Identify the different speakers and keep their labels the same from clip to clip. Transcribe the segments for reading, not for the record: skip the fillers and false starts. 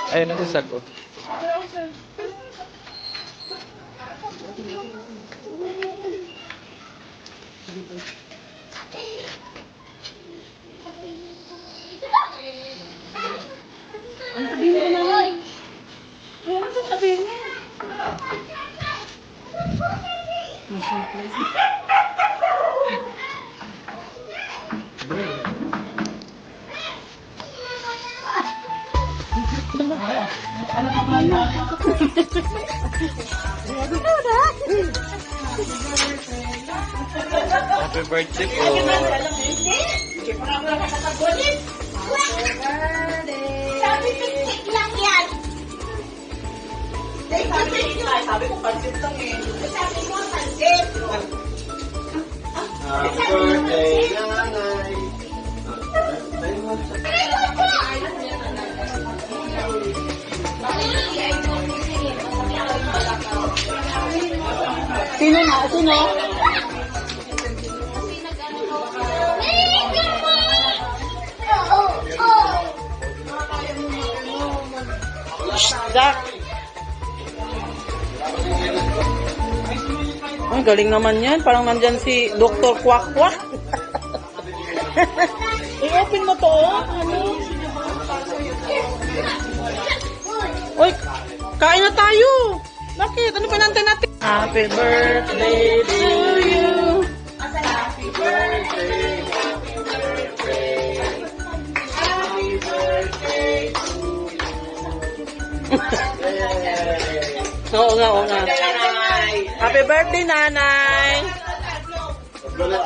Speaker 1: Ayun na si Sago.
Speaker 2: Ang sabihin ko naman. Ay, ano sabihin mo?
Speaker 1: Happy birthday po.
Speaker 3: Sabi tik-tik lang yan. Sabi ko pansit lang eh. Sabi mo pansit.
Speaker 4: Happy birthday, nanay.
Speaker 2: Sino na? Sino? Jack. Ang galing naman yan. Parang nandyan si Dr. Kwak Kwak. I-open mo to. Ano? Uy, kain na tayo. Bakit? Ano pinantay natin? Happy birthday to you.
Speaker 4: Happy birthday, happy birthday. Happy birthday to you.
Speaker 2: Oo nga, oo nga. Happy birthday, nanay.
Speaker 4: Blow na,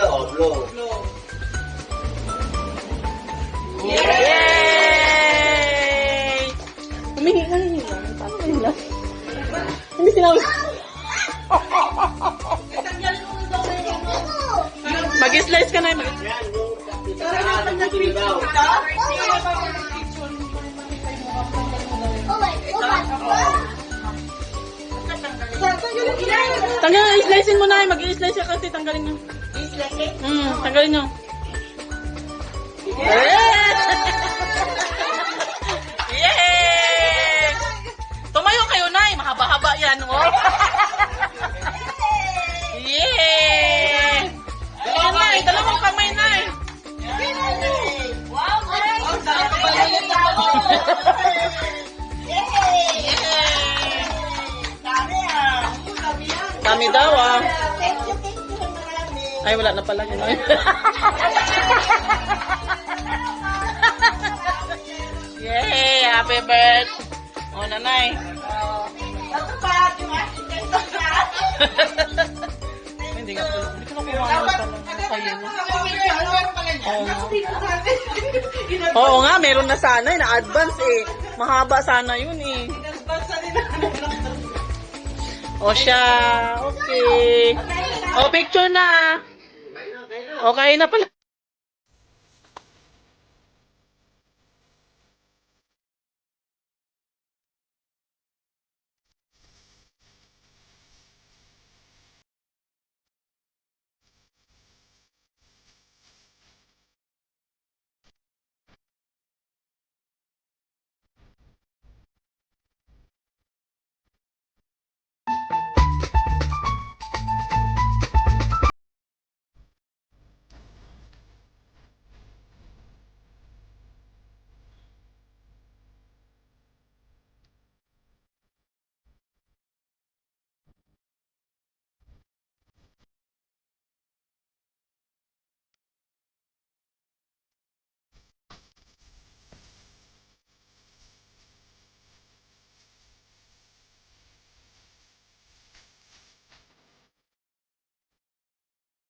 Speaker 4: oh, blow.
Speaker 2: Yay! Humingi ka rin nila. Paano nila? Hindi sinabi. Mag-slice ka na. Tanggalin, i-slicein mo na. Mag-i-slice ka kasi tanggalin nyo. Tanggalin nyo. Yay! Tumayo kayo, Nay. Mahaba-haba yan, oh. Yay! Ayan, Nay. Dalawang kamay, Nay. Dami daw, ah. Ay, wala na pala. Yay! Happy birthday! Oh, nanay. Hindi nga pala. Hindi ko nakuha ng sa'yo. Oo nga, meron na sana. Na-advance eh. Mahaba sana yun eh. O siya. Okay. O, picture na. Okay na pala.